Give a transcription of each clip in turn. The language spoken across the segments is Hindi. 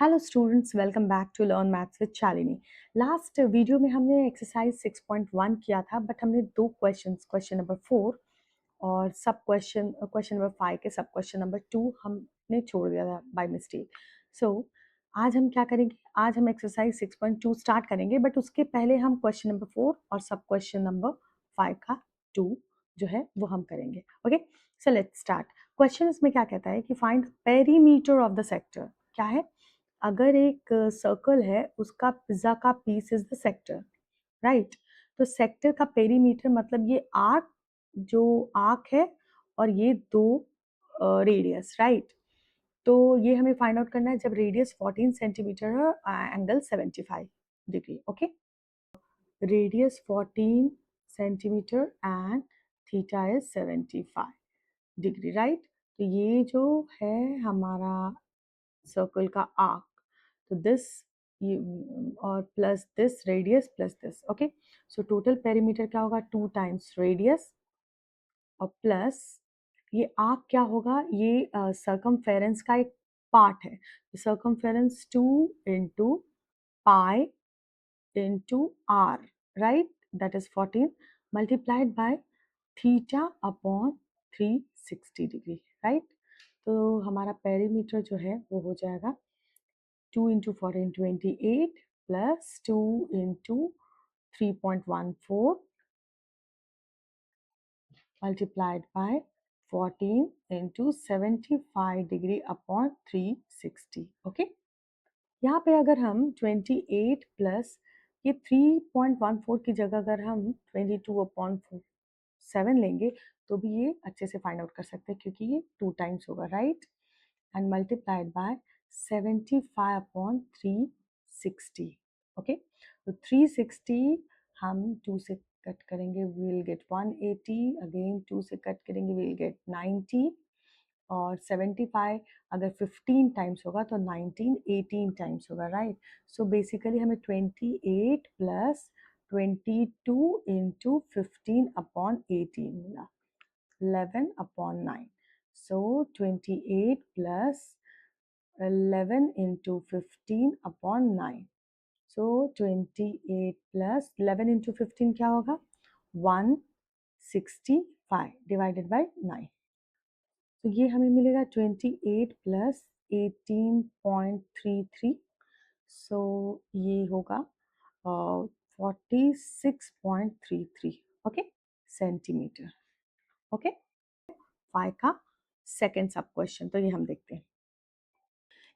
Hello students, welcome back to learn maths with Shalini. Last video में हमने एक्सरसाइज 6.1 किया था, बट हमने दो क्वेश्चन नंबर 4 और क्वेश्चन नंबर 5 के सब क्वेश्चन नंबर 2 हमने छोड़ दिया था बाय मिस्टेक। सो आज हम क्या करेंगे, आज हम एक्सरसाइज 6.2 स्टार्ट करेंगे, बट उसके पहले हम क्वेश्चन नंबर 4 और सब क्वेश्चन नंबर 5 का 2 जो है वो हम करेंगे। Okay, so let's start. Question इसमें क्या कहता है कि find perimeter of the sector. क्या है, अगर एक सर्कल है, उसका पिज्जा का piece is the sector, right. तो सेक्टर का पेरीमीटर मतलब ये आर्क, जो आर्क है, और ये दो रेडियस, राइट। तो ये हमें फाइंड आउट करना है जब रेडियस 14 सेंटीमीटर है, angle 75 degree. Okay, radius 14 centimetre and theta is 75 degree, right. तो ये जो है हमारा सर्कल का आर्क, तो दिस और plus this radius plus this. Okay, so total perimeter क्या होगा, 2 टाइम्स रेडियस और प्लस ये आर्क क्या होगा, ये सर्कमफेरेंस का एक पार्ट है। Circumference 2 into pi into r, right, that is 14 multiplied by theta upon 360 degree, right. तो हमारा पेरीमीटर जो है वो हो जाएगा 2 into 14 28 plus 2 into 3.14 multiplied by 14 into 75 degree upon 360। Okay, यहाँ पे अगर हम 28 प्लस ये 3.14 की जगह अगर हम 22 अपॉन 7 लेंगे तो भी ये अच्छे से फाइंड आउट कर सकते हैं, क्योंकि ये 2 टाइम्स होगा, right. and multiplied by 75 upon 360। Okay, तो 360 हम 2 से कट करेंगे, we will get 180, अगेन 2 से कट करेंगे, we will get 90, और 75 अगर 15 टाइम्स होगा तो 19 18 टाइम्स होगा, राइट। सो बेसिकली हमें 28 प्लस 22 इंटू 15 अपॉन 18 मिला, 11 upon 9। So 28 plus 11 into 15 upon 9। So 28 plus 11 into 15 क्या होगा, 165 divided by 9। तो ये हमें मिलेगा 28 plus 18.33। सो ये होगा 46.33, ओके, सेंटीमीटर। ओके, 5 का सेकेंड सब क्वेश्चन, तो ये हम देखते हैं।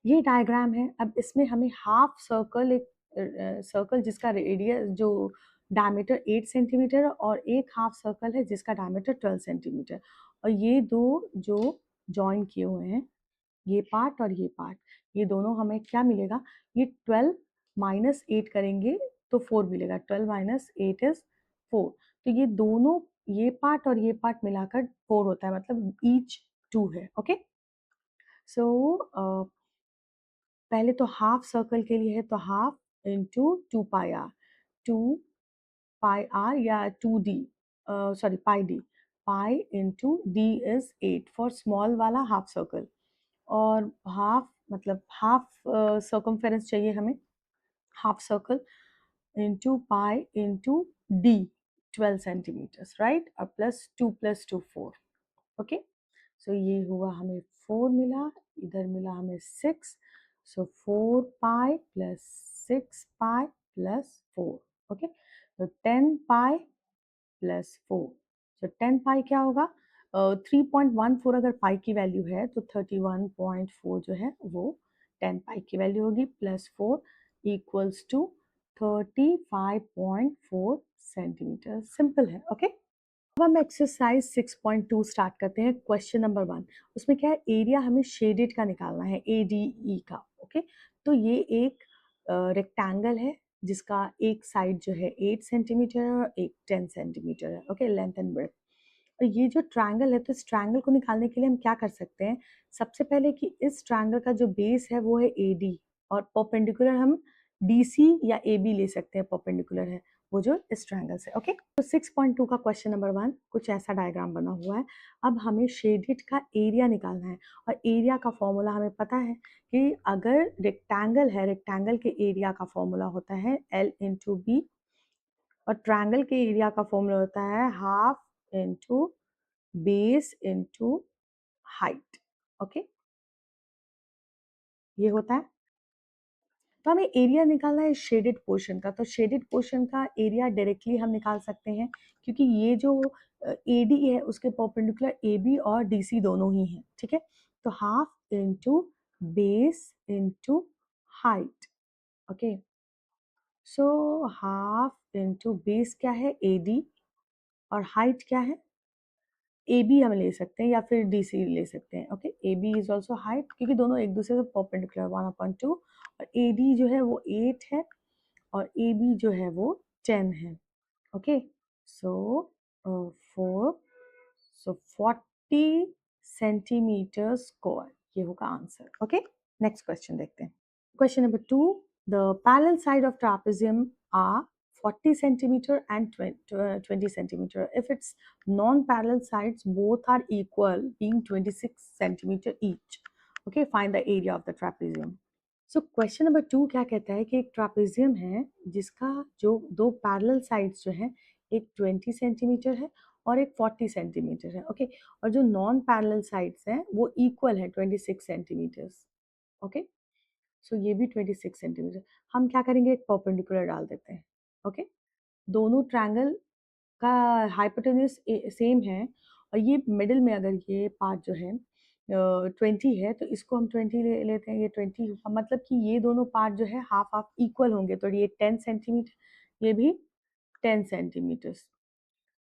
ये डायग्राम है, अब इसमें हमें हाफ सर्कल, एक सर्कल जिसका रेडियस जो डायमीटर 8 सेंटीमीटर और एक हाफ सर्कल है जिसका डायमीटर 12 सेंटीमीटर, और ये दो जो जॉइन किए हुए हैं, ये पार्ट और ये पार्ट, ये दोनों हमें क्या मिलेगा, ये 12 माइनस 8 करेंगे तो 4 मिलेगा, 12 माइनस 8 इज 4। तो ये दोनों, ये पार्ट और ये पार्ट मिलाकर 4 होता है, मतलब ईच 2 है। ओके, सो पहले तो हाफ सर्कल के लिए है, तो half into 2 pi r, 2 pi r या 2d, sorry pi d, pi into d is 8 for small वाला हाफ सर्कल, और हाफ मतलब हाफ सर्कमफेरेंस चाहिए हमें, half circle into pi into d 12 centimetres, right, और प्लस 2 प्लस 2 4। ओके, सो ये हुआ हमें 4 मिला, इधर मिला हमें 6, so 4 pi plus 6 pi plus 4। Okay, तो 10 पाई प्लस 4, सो 10 पाई क्या होगा, 3.14 अगर पाई की वैल्यू है तो 31.4 जो है वो 10 पाई की वैल्यू होगी, plus 4 equals to 35.4 centimetre. Simple है। ओके, अब हम एक्सरसाइज 6.2 स्टार्ट करते हैं। क्वेश्चन नंबर 1, उसमें क्या है, एरिया हमें शेडेड का निकालना है, ADE का। ओके, तो ये एक रेक्टेंगल है जिसका एक साइड जो है 8 सेंटीमीटर है और एक 10 सेंटीमीटर है। Okay, length and breadth. और ये जो ट्रायंगल है, तो इस ट्रायंगल को निकालने के लिए हम क्या कर सकते हैं, सबसे पहले कि इस ट्रायंगल का जो बेस है वो है AD, और परपेंडिकुलर हम DC या AB ले सकते हैं, परपेंडिकुलर है। वो जो इस ट्रायंगल से। ओके, तो 6.2 का क्वेश्चन नंबर 1 कुछ ऐसा डायग्राम बना हुआ है। अब हमें शेडेड का एरिया निकालना है और एरिया का फॉर्मूला हमें पता है कि अगर रेक्टेंगल है, रेक्टेंगल के एरिया का फॉर्मूला होता है L इंटू बी, और ट्रायंगल के एरिया का फॉर्मूला होता है half into base into height. Okay, ये होता है। तो हमें एरिया निकालना है शेडेड पोर्शन का, तो शेडेड पोर्शन का एरिया डायरेक्टली हम निकाल सकते हैं क्योंकि ये जो AD है उसके परपेंडिकुलर AB और DC दोनों ही हैं, ठीक है। तो half into base into height. Okay, so half into base क्या है AD, और हाइट क्या है AB हम ले सकते हैं या फिर DC ले सकते हैं। Okay, AB is also height क्योंकि दोनों एक दूसरे से परपेंडिकुलर 1/2, और AD जो है वो 8 है और AB जो है वो 10 है। ओके, सो 4, सो 40 सेंटीमीटर स्क्वायर, ये होगा आंसर। ओके, नेक्स्ट क्वेश्चन देखते हैं। Question number 2, the parallel side of trapezium are 40 centimeter and 20 centimeter. If its non-parallel sides both are equal, being 26 centimeter each. Okay, find the area of the trapezium. So question number 2 क्या कहता है कि एक ट्रापेजियम है जिसका जो दो पैरेलल साइड्स जो है, एक 20 सेंटीमीटर है और एक 40 सेंटीमीटर है। ओके, और जो नॉन पैरेलल साइड्स हैं वो इक्वल है 26 सेंटीमीटर्स। ओके, सो ये भी 26 सेंटीमीटर। हम क्या करेंगे, एक परपेंडिकुलर डाल देते हैं। ओके, दोनों ट्रायंगल का हाइपोटेन्यूज सेम है और ये मिडिल में अगर ये पार्ट जो है 20 है तो इसको हम 20 ले लेते हैं, ये 20 मतलब कि ये दोनों पार्ट जो है हाफ हाफ इक्वल होंगे, तो ये 10 सेंटीमीटर, ये भी 10 सेंटीमीटर।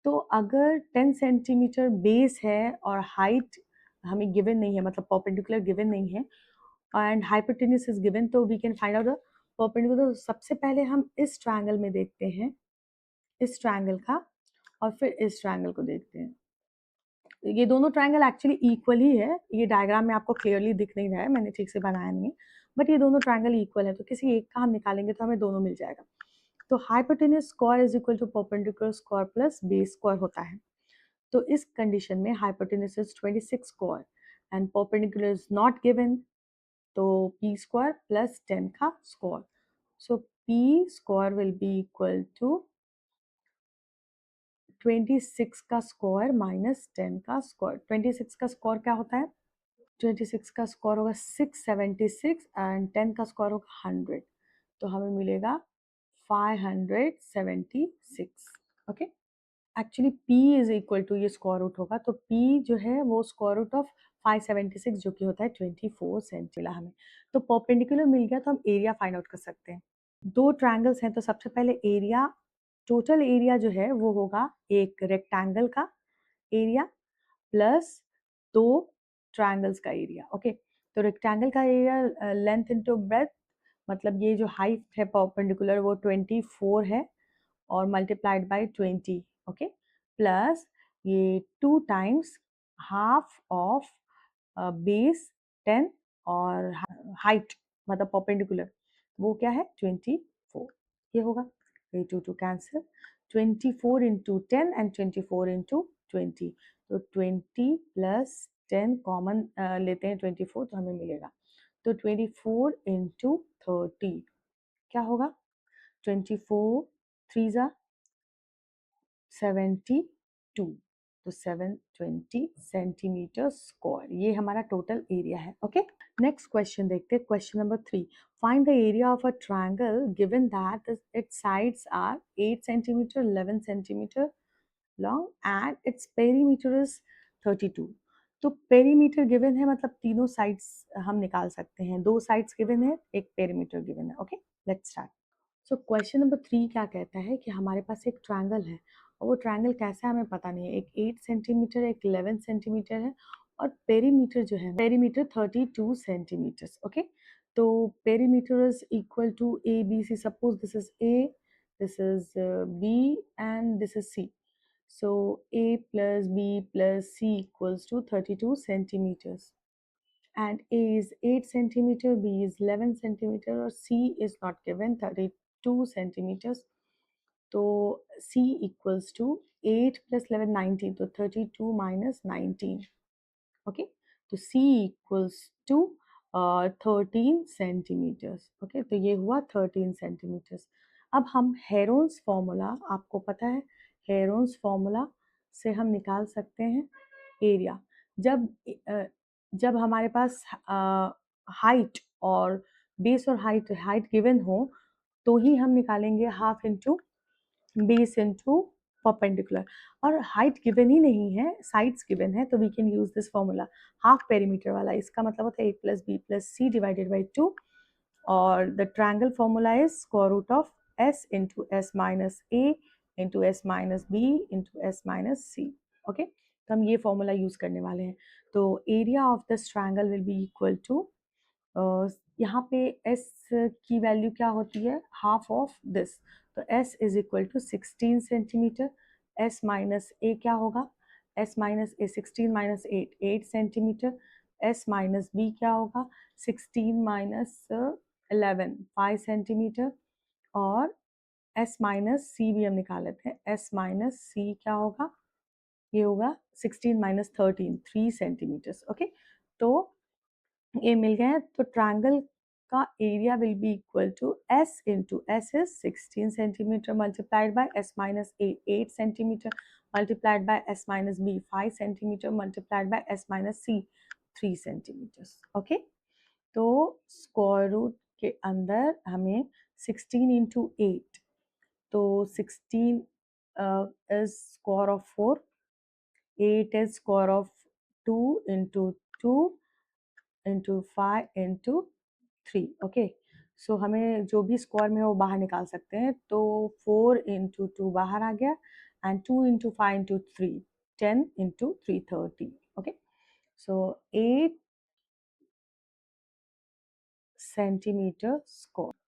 तो अगर 10 सेंटीमीटर बेस है और हाइट हमें गिवन नहीं है, मतलब परपेंडिकुलर गिवन नहीं है, एंड हाइपोटेन्यूज इज गिवन, तो we can find out the perpendicular. तो सबसे पहले हम इस ट्रायंगल में देखते हैं, इस ट्रायंगल का, और फिर इस ट्रायंगल को देखते हैं। ये दोनों ट्रायंगल एक्चुअली इक्वल ही है, ये डायग्राम में आपको क्लियरली दिख नहीं रहा है, मैंने ठीक से बनाया नहीं है, बट ये दोनों ट्रायंगल इक्वल है, तो किसी एक का हम निकालेंगे तो हमें दोनों मिल जाएगा। तो hypotenuse square is equal to perpendicular square plus base square होता है। तो इस कंडीशन में hypotenuse is 26 square and perpendicular is not given, तो p स्क्वायर प्लस 10 का square, so p square will be equal to 26 का स्क्वायर माइनस 10 का स्क्वायर। 26 का स्क्वायर क्या होता है, 26 का स्क्वायर होगा 676 एंड 10 का स्क्वायर होगा 100, तो हमें मिलेगा 576। Okay, actually p is equal to, ये स्क्वायर रूट होगा, तो p जो है वो स्क्वायर रूट ऑफ 576 जो कि होता है 24 सेंटीमीटर हमें। तो परपेंडिकुलर मिल गया तो हम एरिया फाइंड आउट कर सकते हैं। दो ट्रायंगल्स हैं तो सबसे पहले एरिया, टोटल एरिया जो है वो होगा एक रेक्टेंगल का एरिया प्लस दो ट्रायंगल्स का एरिया। ओके, तो रेक्टेंगल का एरिया लेंथ इनटू ब्रेथ, मतलब ये जो हाइट है परपेंडिकुलर वो 24 है और मल्टीप्लाइड बाय 20। ओके, प्लस ये 2 टाइम्स हाफ ऑफ बेस 10 और हाइट मतलब परपेंडिकुलर वो क्या है 24, ये होगा, ये 2 2 कैंसिल, 24 इंटू 10 एंड 24 इंटू 20, तो 20 प्लस 10 कॉमन लेते हैं 24, तो हमें मिलेगा, तो 24 इंटू 30 क्या होगा, 24 3 जा 72, तो 720 सेंटीमीटर स्क्वायर, ये हमारा टोटल एरिया है। ओके, नेक्स्ट क्वेश्चन देखते हैं, question number 3, find the area of a triangle given that its sides are 8 centimetre 11 centimetre long and its perimeter is 32। तो पेरीमीटर गिवन है मतलब तीनों साइड्स हम निकाल सकते हैं, दो साइड्स गिवन है, एक पेरीमीटर गिवन है। Okay, let's start. So question number 3 क्या कहता है कि हमारे पास एक ट्रायंगल है और वो ट्रायंगल कैसा है हमें पता नहीं है, एक 8 सेंटीमीटर एक 11 सेंटीमीटर है और पेरीमीटर जो है पेरीमीटर 32 सेंटीमीटर्स। ओके, तो perimeter is equal to A B C, suppose this is A, this is B and this is C, so a plus b plus c equals to 32 centimeters, and a is 8 centimeter, b is 11 centimeter, or c is not given 32 centimeters. तो C इक्वल्स टू 8 प्लस 11 19, तो 32 माइनस 19. ओके, तो C equals to 13 centimetres. Okay, तो ये हुआ 13 सेंटीमीटर्स. अब हम हेरोन्स फॉर्मूला, आपको पता है हेरोन्स फॉर्मूला से हम निकाल सकते हैं एरिया. जब जब हमारे पास हाइट और बेस और हाइट गिवन हो तो ही हम निकालेंगे half into base into perpendicular. और हाइट गिवन ही नहीं है, साइड्स गिवन है, तो we can use this formula half perimeter वाला. इसका मतलब होता है a plus b plus c divided by 2. और the triangle formula is square root of s into s minus a into s minus b into s minus c. Okay, तो हम ये फॉर्मूला यूज करने वाले हैं. तो area of this triangle will be equal to, यहाँ पे s की वैल्यू क्या होती है, हाफ ऑफ दिस. तो s is equal to 16 centimetre. s minus a क्या होगा, s minus a 16 minus 8 8 centimetre. s minus b क्या होगा, 16 माइनस 11 5 सेंटीमीटर. और s माइनस c भी हम निकाल लेते हैं. s माइनस c क्या होगा, ये होगा 16 माइनस 13 3 सेंटीमीटर्स. ओके, तो ये मिल गए हैं. तो ट्रायंगल का area will be equal to s into s is 16 centimetre multiplied by s minus a 8 centimetre multiplied by s minus b 5 centimetre multiplied by s minus c 3 centimetres. Okay, तो स्क्वायर रूट के अंदर हमें 16 इंटू 8, तो 16 is square of 4, 8 is square of 2 into 2 into 5 into 3. Okay, सो हमें जो भी स्क्वायर में है वो बाहर निकाल सकते हैं. तो 4 into 2 बाहर आ गया and 2 into 5 into 3 10 into 3 30. Okay, so 8 centimetre square.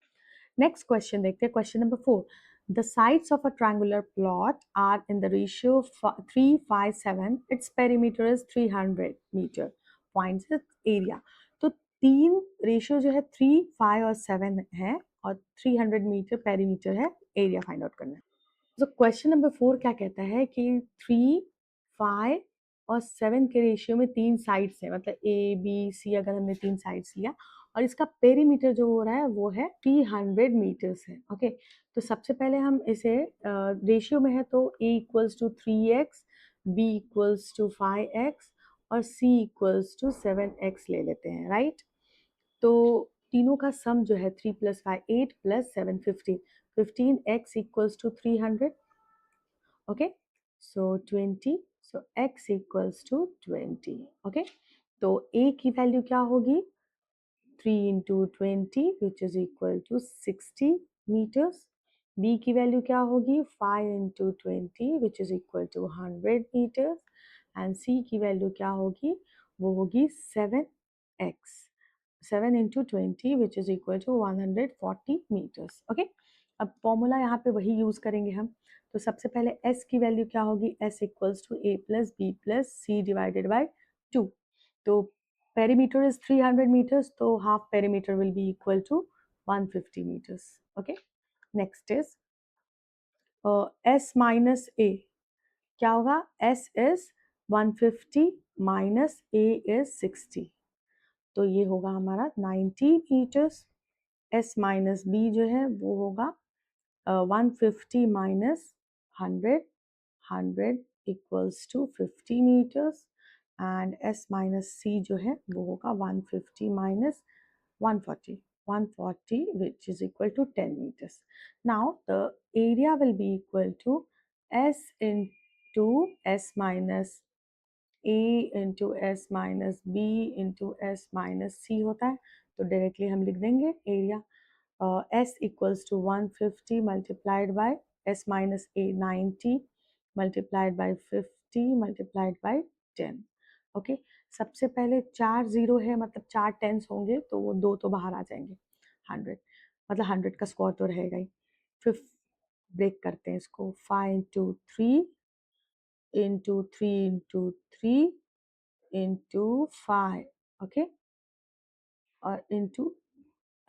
Next question देखते हैं, question number 4. The sides of a triangular plot are in the ratio 3 5 7. Its perimeter is 300 meter. Points its area. तो तीन रेशियो जो है 3 5 और 7 है और 300 मीटर पेरीमीटर है. एरिया फाइंड आउट करना है. तो क्वेश्चन नंबर 4 क्या कहता है कि 3 5 और 7 के रेशियो में तीन साइड्स हैं, मतलब ए बी सी अगर हमने तीन साइड्स लिया और इसका पेरीमीटर जो हो रहा है वो है 300 मीटर्स है. ओके, तो सबसे पहले हम इसे रेशियो में है तो A equals to 3x, B equals to 5x और सी इक्वल्स टू 7x ले लेते हैं. राइट, तो तीनों का सम जो है 3 plus 5 8 plus 7 15. 15x equals to 300. Okay, so 20, so x equals to 20. Okay, तो a की वैल्यू क्या होगी, 3 into 20 which is equal to 60 meters. b की वैल्यू क्या होगी, 5 into 20 which is equal to 100 meters. and c की वैल्यू क्या होगी, वो होगी 7x, 7 into 20 which is equal to 140 meters. Okay, अब फॉर्मूला यहाँ पे वही यूज करेंगे हम. तो सबसे पहले s की वैल्यू क्या होगी, s equals to a plus b plus c divided by 2. तो perimeter is 300 meters, so half perimeter will be equal to 150 meters. Okay, next is s minus a क्या होगा, s is 150 minus a is 60, तो ये होगा हमारा 90 meters. s माइनस बी जो है वो होगा 150 minus 100, 100 equals to 50 meters. And s minus c जो है वो होगा 150 minus 140, 140 which is equal to 10 meters. Now the area will be equal to s into s minus a into s minus b into s minus c होता है. तो डायरेक्टली हम लिख देंगे area s equals to 150 multiplied by s minus a 90 multiplied by 50 multiplied by 10. Okay, सबसे पहले 4 जीरो है, मतलब 4 टेंस होंगे तो वो 2 तो बाहर आ जाएंगे. 100 मतलब 100 का स्क्वायर तो रहेगा ही. फिर ब्रेक करते हैं इसको, 5 into 3 into 3 into 3 into 5. Okay, और इंटू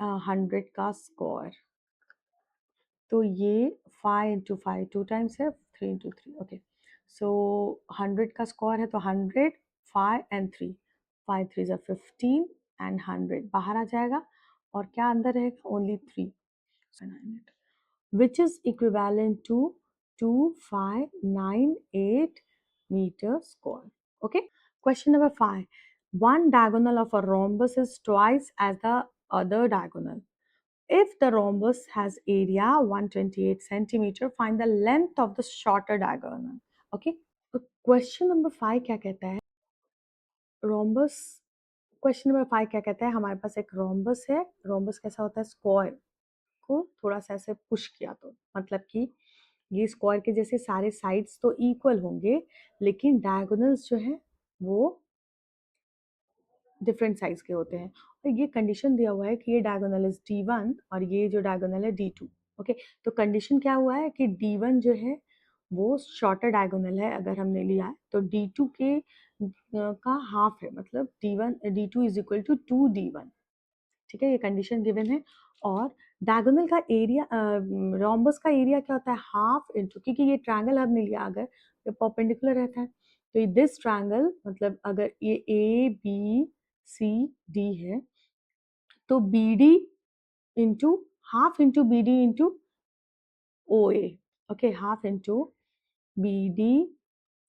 100 का स्क्वायर. तो ये 5 इंटू 5 2 टाइम्स है, 3 इंटू 3 ओके। सो 100 का स्क्वायर है तो 100 5 एंड 3, 5 3 ज़ा 15 एंड 100 बाहर आ जाएगा और क्या अंदर रहेगा, only 3 which is equivalent to 2598 meter square. Okay. Question number 5. One diagonal of a rhombus is twice as the other diagonal. If the rhombus has area 128 centimeter, find the length of the shorter diagonal. Okay. तो क्वेश्चन नंबर 5 क्या कहता है, रोम्बस, क्वेश्चन नंबर 5 क्या कहता है, हमारे पास एक रोम्बस है, रोम्बस कैसा होता है, स्क्वायर को थोड़ा सा ऐसे पुश किया तो मतलब कि ये स्क्वायर के जैसे सारे साइड्स तो इक्वल होंगे लेकिन डायगोनल्स जो है वो डिफरेंट साइज के होते हैं और ये कंडीशन दिया हुआ है कि ये डायगोनल इज D1 और ये जो डायगोनल है D2। ओके, तो कंडीशन क्या हुआ है कि D1 जो है वो शॉर्टर डायगोनल है, अगर हमने लिया है तो D2 के का हाफ है, मतलब D2 is equal to 2D1। ठीक है, ये कंडीशन गिवन है। और डायगोनल का एरिया, रोम्बस का एरिया क्या होता है, हाफ इंटू, क्योंकि ये ट्रायंगल हमने लिया अगर ये परपेंडिकुलर रहता है तो दिस ट्रायंगल मतलब अगर ये ए बी सी डी है तो B D into half into B D into O A. Okay, half into B D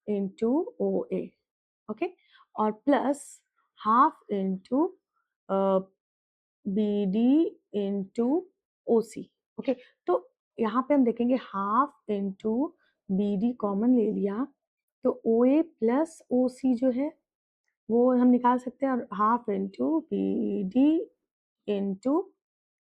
into O A. Okay, और plus half into B D into O C. Okay, तो यहाँ पे हम देखेंगे half into B D common ले लिया तो ओ ए प्लस ओ सी जो है वो हम निकाल सकते हैं, और half into B D into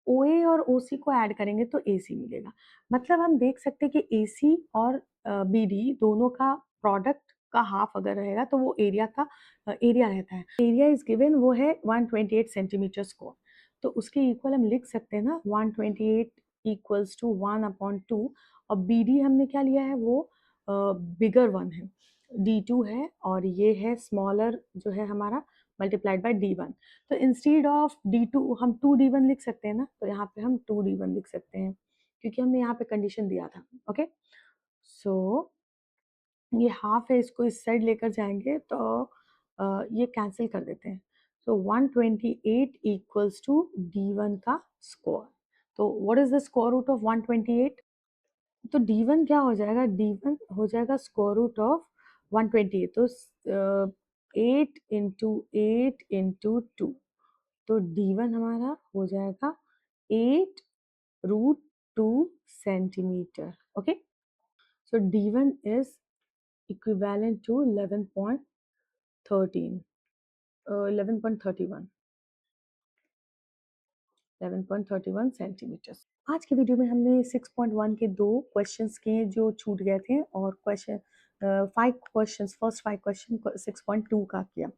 O A और ओ सी को ऐड करेंगे तो ए सी मिलेगा। मतलब हम देख सकते हैं कि ए सी और बी डी दोनों का प्रोडक्ट का हाफ अगर रहेगा तो वो एरिया का एरिया रहता है। एरिया इज गिवन वो है 128 सेंटीमीटर स्क्वायर, तो उसके इक्वल हम लिख सकते हैं ना 128 इक्वल्स टू 1/2। और बी डी हमने क्या लिया है, वो बिगर वन है, D2 है और ये है स्मॉलर जो है हमारा मल्टीप्लाइड बाय D1। तो इंस्टीड ऑफ D2 हम 2D1 लिख सकते हैं ना, तो यहाँ पे हम 2D1 लिख सकते हैं क्योंकि हमने यहाँ पे कंडीशन दिया था। ओके, सो ये हाफ है, इसको इस साइड लेकर जाएंगे तो ये कैंसिल कर देते हैं। सो 128 इक्वल्स टू D1 का स्क्वायर। तो what is the square root of 128? तो D1 क्या हो जाएगा, D1 हो जाएगा स्क्वायर रूट ऑफ 128, तो 8 इंटू 8 इंटू 2, तो D1 हमारा हो जाएगा 8√2 centimetre. Okay, so D1 is equivalent to 11.13 11.31 11.31 centimetre. आज के वीडियो में हमने 6.1 के 2 क्वेश्चंस किए जो छूट गए थे और क्वेश्चन 5 क्वेश्चंस, फर्स्ट 5 क्वेश्चन 6.2 का किया,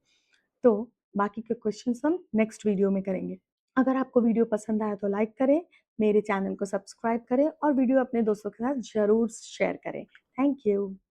तो बाकी के क्वेश्चंस हम नेक्स्ट वीडियो में करेंगे। अगर आपको वीडियो पसंद आया तो लाइक करें, मेरे चैनल को सब्सक्राइब करें और वीडियो अपने दोस्तों के साथ ज़रूर शेयर करें। Thank you.